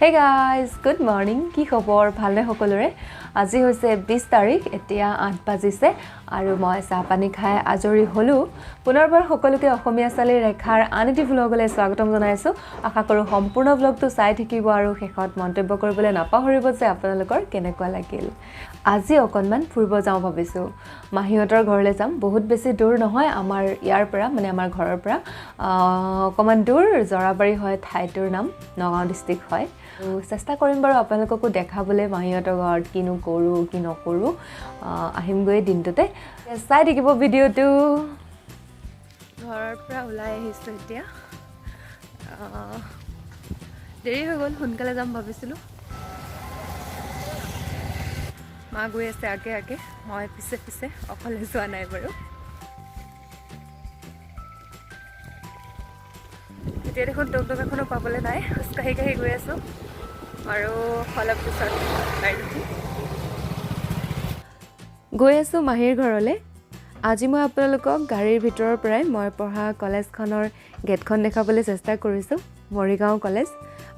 Hey guys, good morning. কি খবৰ? ভালনে সকলোৰে? আজি হৈছে 20 তাৰিখ, এতিয়া 8 বাজিছে আৰু মই চাহ পানী খাই আজৰি হলো। পুনৰবাৰ সকলোকে অসমীয়া চালি ৰেখাৰ আনটি ভ্লগলৈ স্বাগতম জনাইছো। আশা কৰো সম্পূৰ্ণ ভ্লগটো চাই থাকিব আৰু শেষত মন্তব্য কৰিবলৈ নাপাহৰিব যে আপোনালোকৰ কেনেকুৱা লাগিল। আজি অকনমান ফুৰিব যাওঁ ভাবিছো। মাহিহঁতৰ ঘৰলৈ যাম। বহুত বেছি দূৰ নহয় আমাৰ ইয়াৰ পৰা, মানে আমাৰ ঘৰৰ পৰা অকমান দূৰ জৰাবাৰী হয়, ঠাইটোৰ নাম নগাঁও ডিষ্ট্ৰিক্ট হয়। চেষ্টা কৰিম বাৰু আপোনালোককো দেখাবলৈ মাহিহঁতৰ ঘৰত কিনো কৰোঁ কি নকৰোঁ। আহিমগৈ দিনটোতে, চাই থাকিব ভিডিঅ'টো। ঘৰৰ পৰা ওলাই আহিছোঁ এতিয়া। দেৰি হৈ গ'ল, সোনকালে যাম ভাবিছিলোঁ। মা গৈ আছে আগে আগে, মই পিছে পিছে অকলে যোৱা নাই বাৰু। এতিয়া দেখোন টমটম এখনো পাবলৈ নাই, খোজকাঢ়ি কাঢ়ি গৈ আছোঁ আৰু অলপ পিছত গৈ আছোঁ মাহীৰ ঘৰলৈ। আজি মই আপোনালোকক গাড়ীৰ ভিতৰৰ পৰাই মই পঢ়া কলেজখনৰ গেটখন দেখাবলৈ চেষ্টা কৰিছোঁ। মৰিগাঁও কলেজ।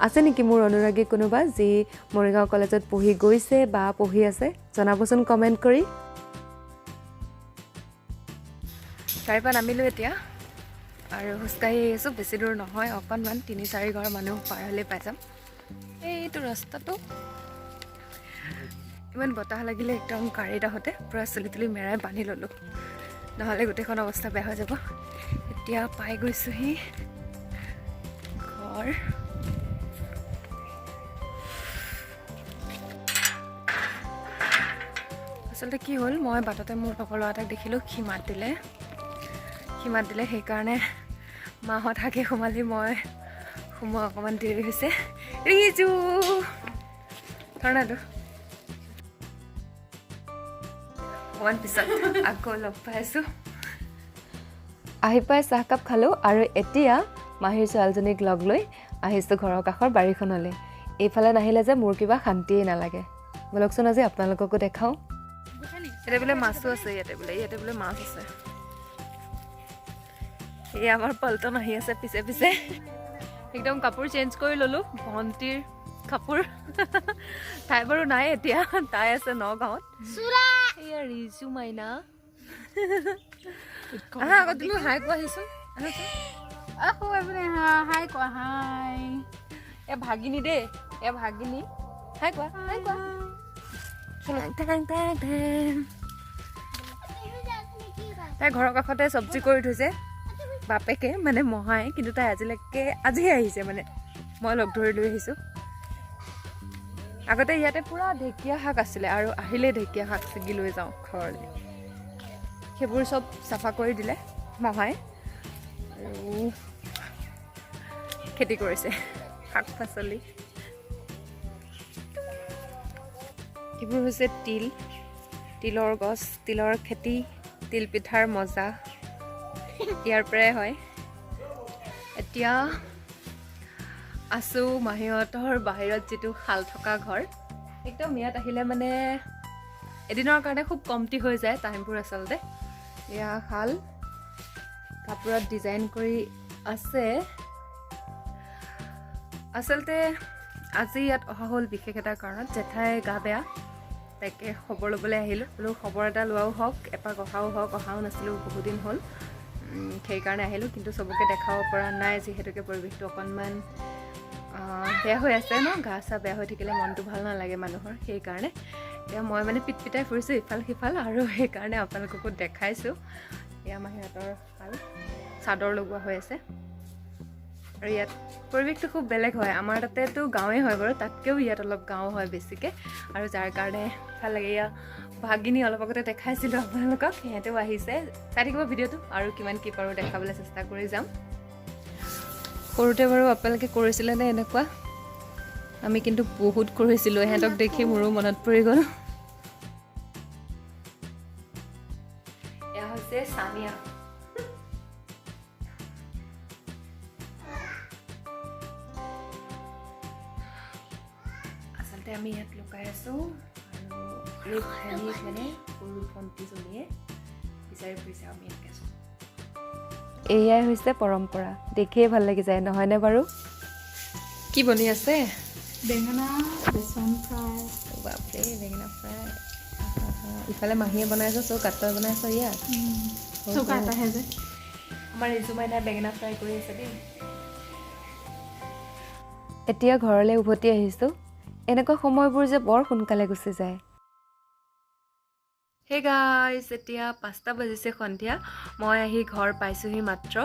আছে নেকি মোৰ অনুৰাগী কোনোবা যি মৰিগাঁও কলেজত পঢ়ি গৈছে বা পঢ়ি আছে? জনাবচোন কমেণ্ট কৰি। গাড়ীৰ পৰা নামিলোঁ এতিয়া আৰু খোজকাঢ়ি আহিছোঁ। বেছি দূৰ নহয়, অকণমান ৩-৪ ঘৰ মানুহ পাৰ হ'লে পাই যাম। এইটো ৰাস্তাটো ইমান বতাহ লাগিলে একদম গাড়ীত আহোঁতে পূৰা চুলি তুলি মেৰাই বান্ধি ল'লোঁ, নহ'লে গোটেইখন অৱস্থা বেয়া হৈ যাব। এতিয়া পাই গৈছোঁহি ঘৰ। আচলতে কি হ'ল, মই বাটতে মোৰ লগৰ ল'ৰা এটাক দেখিলোঁ, সি মাত দিলে সেইকাৰণে মাহঁত আগে সোমালি, মই সোমোৱা অকণমান দেৰি হৈছে। ৰিজু ধৰণাটো অকণমান পিছত আকৌ লগ পাইছোঁ। আহি পাই চাহকাপ খালোঁ আৰু এতিয়া মাহীৰ ছোৱালীজনীক লগ লৈ আহিছোঁ ঘৰৰ কাষৰ বাৰীখনলৈ। এইফালে নাহিলে যে মোৰ কিবা শান্তিয়ে নালাগে। বলকচোন আজি আপোনালোককো দেখাওঁ। ইয়াতে বোলে মাছো আছে, ইয়াতে বোলে মাছ আছে। এই আমাৰ পল্টন আহি আছে পিছে পিছে। একদম কাপোৰ চেঞ্জ কৰি ল'লোঁ, ভণ্টিৰ কাপোৰ। তাই বাৰু নাই এতিয়া, তাই আছে নগাঁৱত। এয়া ৰিজু মাইনা। আগত তুমি হাই কোৱা আহিছোন। হাই কোৱা, হাই। এ ভাগিনী দেই, ভাগিনী। হাই কোৱা। তাই ঘৰৰ কাষতে চব্জি কৰি থৈছে বাপেকে, মানে মহাই, কিন্তু তাই আজিহে আহিছে, মানে মই লগ ধৰি লৈ আহিছোঁ। আগতে ইয়াতে পুৰা ঢেকীয়া শাক আছিলে আৰু আহিলেই ঢেকীয়া শাক ছিগি লৈ যাওঁ ঘৰলৈ। সেইবোৰ চব চাফা কৰি দিলে মহাই আৰু খেতি কৰিছে শাক পাচলি। এইবোৰ হৈছে তিলৰ গছ, তিলৰ খেতি, তিল পিঠাৰ মজা ইয়াৰ পৰাই হয়। এতিয়া আছোঁ মাহীহঁতৰ বাহিৰত যিটো শাল থকা ঘৰ। একদম ইয়াত আহিলে মানে এদিনৰ কাৰণে খুব কমটি হৈ যায় টাইমবোৰ আচলতে। এয়া শাল, কাপোৰত ডিজাইন কৰি আছে। আচলতে আজি ইয়াত অহা হ'ল বিশেষ এটা কাৰণত। জেঠাই গা বেয়া, তাকে খবৰ ল'বলৈ আহিলোঁ। বোলো খবৰ এটা লোৱাও হওক, এপাক অহাও হওক। অহাও নাছিলোঁ বহুদিন হ'ল, সেইকাৰণে আহিলোঁ। কিন্তু চবকে দেখাব পৰা নাই, যিহেতুকে পৰিৱেশটো অকণমান বেয়া হৈ আছে ন। গা চা বেয়া হৈ থাকিলে মনটো ভাল নালাগে মানুহৰ, সেইকাৰণে এতিয়া মই মানে পিটপিটাই ফুৰিছোঁ ইফাল সিফাল, আৰু সেইকাৰণে আপোনালোককো দেখাইছোঁ। এয়া মাহীহঁতৰ শাল, চাদৰ লগোৱা হৈ আছে। আৰু ইয়াত পৰিৱেশটো খুব বেলেগ হয়। আমাৰ তাতেতো গাঁৱেই হয় বাৰু, তাতকৈও ইয়াত অলপ গাঁও হয় বেছিকৈ, আৰু যাৰ কাৰণে ভাল লাগে। এয়া ভাগিনী অলপ আগতে দেখাইছিলোঁ আপোনালোকক, সিহঁতেও আহিছে। চাই থাকিব ভিডিঅ'টো, আৰু কিমান কি পাৰোঁ দেখাবলৈ চেষ্টা কৰি যাম। সৰুতে বাৰু আপোনালোকে কৰিছিলেনে এনেকুৱা? আমি কিন্তু বহুত কৰিছিলোঁ। ইহঁতক দেখি মোৰো মনত পৰি গ'ল। এয়া হৈছে চামিয়া। আচলতে আমি ইয়াত লুকাই আছোঁ, আৰু মানে সৰু ভণ্টিজনীয়ে বিচাৰি ফুৰিছে আমি ইয়াত আছোঁ। এয়াই হৈছে পৰম্পৰা, দেখিয়ে ভাল লাগি যায়, নহয়নে বাৰু? কি বনি আছে? বেঙেনা বেচন ফ্ৰাই বাপৰে বেঙেনা ফ্ৰাই ইফালে মাহীয়ে বনাইছোঁ চৌকাত তই বনাইছোঁ ইয়াত চৌকা এটাহে যে আমাৰ ৰিজু মাইনাই বেঙেনা ফ্ৰাই কৰি আছে দেই এতিয়া ঘৰলৈ উভতি আহিছোঁ এনেকুৱা সময়বোৰ যে বৰ সোনকালে গুচি যায় হে গাইজ এতিয়া 5টা বাজিছে সন্ধিয়া মই আহি ঘৰ পাইছোঁহি মাত্ৰ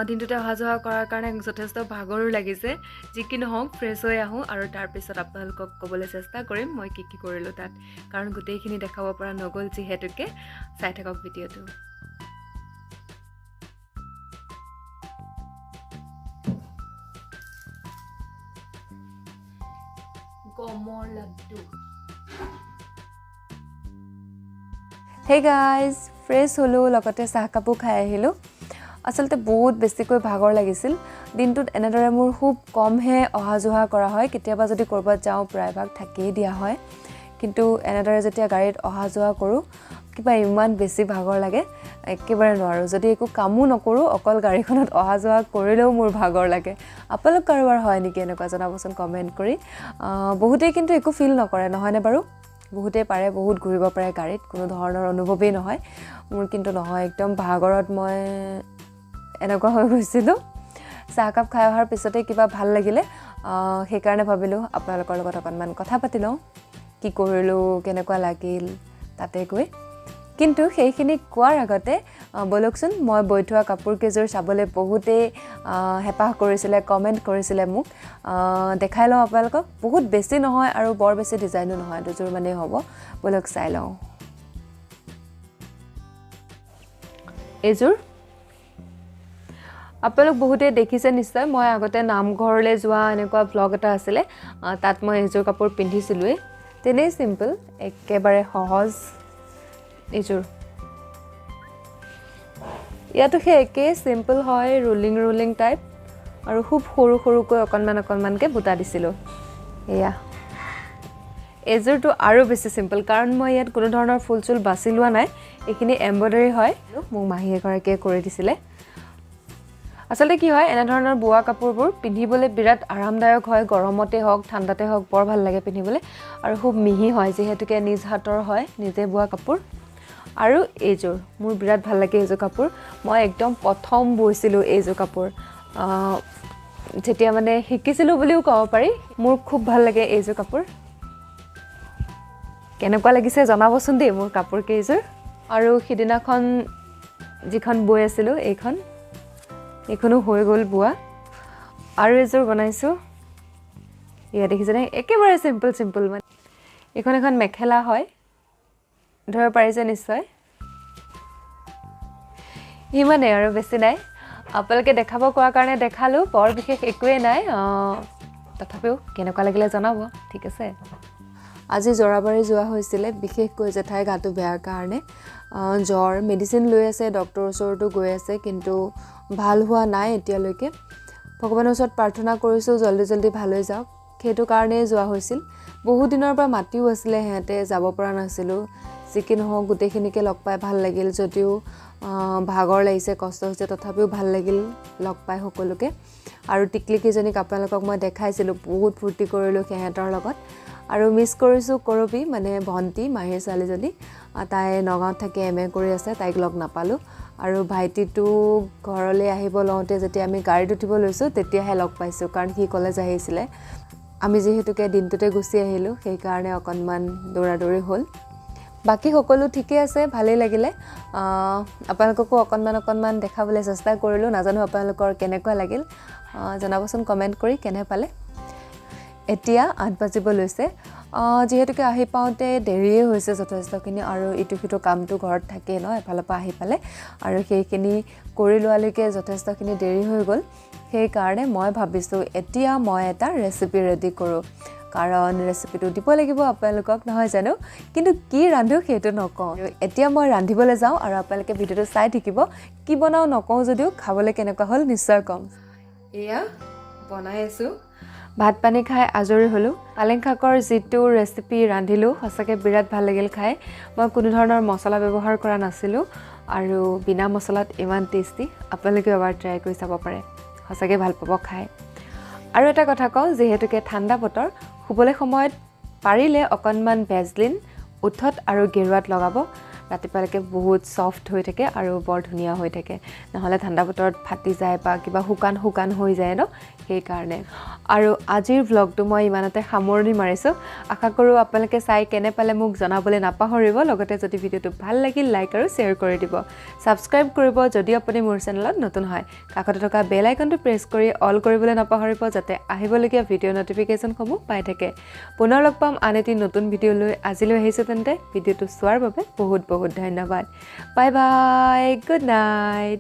দিনটোতে অহা যোৱা কৰাৰ কাৰণে যথেষ্ট ভাগৰো লাগিছে যি কি নহওক ফ্ৰেছ হৈ আহোঁ আৰু তাৰপিছত আপোনালোকক ক'বলৈ চেষ্টা কৰিম মই কি কৰিলোঁ তাত কাৰণ গোটেইখিনি দেখাব পৰা নগ'ল যিহেতুকে চাই থাকক ভিডিঅ'টো গমৰ লাড্ডু হে গাইজ ফ্ৰেছ হ'লোঁ লগতে চাহকাপো খাই আহিলোঁ আচলতে বহুত বেছিকৈ ভাগৰ লাগিছিল দিনটোত এনেদৰে মোৰ খুব কমহে অহা যোৱা কৰা হয় কেতিয়াবা যদি ক'ৰবাত যাওঁ প্ৰায়ভাগ থাকিয়েই দিয়া হয় কিন্তু এনেদৰে যেতিয়া গাড়ীত অহা যোৱা কৰোঁ কিবা ইমান বেছি ভাগৰ লাগে একেবাৰে নোৱাৰোঁ যদি একো কামো নকৰোঁ অকল গাড়ীখনত অহা যোৱা কৰিলেও মোৰ ভাগৰ লাগে আপোনালোক কাৰোবাৰ হয় নেকি এনেকুৱা জনাবচোন কমেণ্ট কৰি বহুতেই কিন্তু একো ফিল নকৰে নহয়নে বাৰু বহুতেই পাৰে বহুত ঘূৰিব পাৰে গাড়ীত কোনো ধৰণৰ অনুভৱেই নহয় মোৰ কিন্তু নহয় একদম ভাগৰত মই এনেকুৱা হৈ গৈছিলোঁ চাহকাপ খাই অহাৰ পিছতে কিবা ভাল লাগিলে সেইকাৰণে ভাবিলোঁ আপোনালোকৰ লগত অকণমান কথা পাতি লওঁ কি কৰিলোঁ কেনেকুৱা লাগিল তাতে গৈ কিন্তু সেইখিনি কোৱাৰ আগতে বলকচোন মই বৈ থোৱা কাপোৰকেইযোৰ চাবলৈ বহুতেই হেঁপাহ কৰিছিলে কমেণ্ট কৰিছিলে মোক দেখাই লওঁ আপোনালোকক বহুত বেছি নহয় আৰু বৰ বেছি ডিজাইনো নহয় দুযোৰ মানেই হ'ব বলক চাই লওঁ এইযোৰ আপোনালোক বহুতেই দেখিছে নিশ্চয় মই আগতে নামঘৰলৈ যোৱা এনেকুৱা ব্লগ এটা আছিলে তাত মই এইযোৰ কাপোৰ পিন্ধিছিলোঁৱেই তেনেই চিম্পল একেবাৰে সহজ এইযোৰ ইয়াতো সেই একেই চিম্পল হয় ৰুলিং টাইপ আৰু খুব সৰু সৰুকৈ অকণমানকৈ বুটা দিছিলোঁ এয়া এইযোৰটো আৰু বেছি চিম্পল কাৰণ মই ইয়াত কোনো ধৰণৰ ফুল চুল বাছি লোৱা নাই এইখিনি এম্ব্ৰইডাৰী হয় মোক মাহী এগৰাকীয়ে কৰি দিছিলে আচলতে কি হয় এনেধৰণৰ বোৱা কাপোৰবোৰ পিন্ধিবলৈ বিৰাট আৰামদায়ক হয় গৰমতে হওক ঠাণ্ডাতে হওক বৰ ভাল লাগে পিন্ধিবলৈ আৰু খুব মিহি হয় যিহেতুকে নিজ হাতৰ হয় নিজে বোৱা কাপোৰ আৰু এইযোৰ মোৰ বিৰাট ভাল লাগে এইযোৰ কাপোৰ মই একদম প্ৰথম বৈছিলোঁ এইযোৰ কাপোৰ যেতিয়া মানে শিকিছিলোঁ বুলিও ক'ব পাৰি মোৰ খুব ভাল লাগে এইযোৰ কাপোৰ কেনেকুৱা লাগিছে জনাবচোন দেই মোৰ কাপোৰ কেইযোৰ আৰু সিদিনাখন যিখন বৈ আছিলোঁ এইখনো হৈ গ'ল বোৱা আৰু এযোৰ বনাইছোঁ এয়া দেখিছেনে একেবাৰে চিম্পল মানে এইখন এখন মেখেলা হয় ধৰিব পাৰিছে নিশ্চয় ইমানেই আৰু বেছি নাই আপোনালোকে দেখাব কোৱাৰ কাৰণে দেখালোঁ বৰ বিশেষ একোৱেই নাই তথাপিও কেনেকুৱা লাগিলে জনাব ঠিক আছে আজি জৰাবাৰী যোৱা হৈছিলে বিশেষকৈ জেঠাই গাটো বেয়াৰ কাৰণে জ্বৰ মেডিচিন লৈ আছে ডক্টৰৰ ওচৰতো গৈ আছে কিন্তু ভাল হোৱা নাই এতিয়ালৈকে ভগৱানৰ ওচৰত প্ৰাৰ্থনা কৰিছোঁ জল্দি ভাল হৈ যাওক সেইটো কাৰণেই যোৱা হৈছিল বহু দিনৰ পৰা মাতিও আছিলে সিহঁতে যাব পৰা নাছিলোঁ যি কি নহওক গোটেইখিনিকে লগ পাই ভাল লাগিল যদিও ভাগৰ লাগিছে কষ্ট হৈছে তথাপিও ভাল লাগিল লগ পাই সকলোকে আৰু টিকলিকেইজনীক আপোনালোকক মই দেখাইছিলোঁ বহুত ফূৰ্তি কৰিলোঁ সিহঁতৰ লগত আৰু মিছ কৰিছোঁ কৰবী মানে ভণ্টি মাহীৰ ছোৱালীজনী তাই নগাঁৱত থাকি MA কৰি আছে তাইক লগ নাপালোঁ আৰু ভাইটিটো ঘৰলৈ আহিব লওঁতে যেতিয়া আমি গাড়ীত উঠিব লৈছোঁ তেতিয়াহে লগ পাইছোঁ কাৰণ সি কলেজ আহিছিলে আমি যিহেতুকে দিনটোতে গুচি আহিলোঁ সেইকাৰণে অকণমান দৌৰাদৌৰি হ'ল বাকী সকলো ঠিকে আছে ভালেই লাগিলে আপোনালোককো অকণমান দেখাবলৈ চেষ্টা কৰিলোঁ নাজানো আপোনালোকৰ কেনেকুৱা লাগিল জনাবচোন কমেণ্ট কৰি কেনে পালে এতিয়া 8 বাজিব লৈছে যিহেতুকে আহি পাওঁতে দেৰিয়ে হৈছে যথেষ্টখিনি আৰু ইটো সিটো কামটো ঘৰত থাকেই ন এফালৰ পৰা আহি পালে আৰু সেইখিনি কৰি লোৱালৈকে যথেষ্টখিনি দেৰি হৈ গ'ল সেইকাৰণে মই ভাবিছোঁ এতিয়া মই এটা ৰেচিপি ৰেডি কৰোঁ কাৰণ ৰেচিপিটো দিব লাগিব আপোনালোকক নহয় জানো কিন্তু কি ৰান্ধো সেইটো নকওঁ এতিয়া মই ৰান্ধিবলৈ যাওঁ আৰু আপোনালোকে ভিডিঅ'টো চাই থাকিব কি বনাওঁ নকওঁ যদিও খাবলৈ কেনেকুৱা হ'ল নিশ্চয় ক'ম এয়া বনাই আছোঁ ভাত পানী খাই আজৰি হ'লোঁ পালেং শাকৰ যিটো ৰেচিপি ৰান্ধিলোঁ সঁচাকৈ বিৰাট ভাল লাগিল খাই মই কোনো ধৰণৰ মছলা ব্যৱহাৰ কৰা নাছিলোঁ আৰু বিনা মছলাত ইমান টেষ্টি আপোনালোকে এবাৰ ট্ৰাই কৰি চাব পাৰে সঁচাকৈ ভাল পাব খাই আৰু এটা কথা কওঁ, যিহেতুকে ঠাণ্ডা বতৰ, শুবলৈ সময়ত পাৰিলে অকণমান ভেজলিন ওঠত আৰু গেৰুৱাত লগাব। ৰাতিপুৱালৈকে বহুত ছফ্ট হৈ থাকে আৰু বৰ ধুনীয়া হৈ থাকে, নহ'লে ঠাণ্ডা বতৰত ফাটি যায় বা কিবা শুকান শুকান হৈ যায় ন, সেইকাৰণে। আৰু আজিৰ ভ্লগটো মই ইমানতে সামৰণি মাৰিছোঁ। আশা কৰোঁ আপোনালোকে চাই কেনে পালে মোক জনাবলৈ নাপাহৰিব। লগতে যদি ভিডিঅ'টো ভাল লাগিল, লাইক আৰু শ্বেয়াৰ কৰি দিব। ছাবস্ক্ৰাইব কৰিব যদি আপুনি মোৰ চেনেলত নতুন হয়। কাষতে থকা বেল আইকনটো প্ৰেছ কৰি অল কৰিবলৈ নাপাহৰিব, যাতে আহিবলগীয়া ভিডিঅ' ন'টিফিকেশ্যনসমূহ পাই থাকে। পুনৰ লগ পাম আন এটি নতুন ভিডিঅ' লৈ। আজিলৈ আহিছোঁ তেন্তে। ভিডিঅ'টো চোৱাৰ বাবে বহুত বহুত ধন্যবাদ। Bye bye, good night.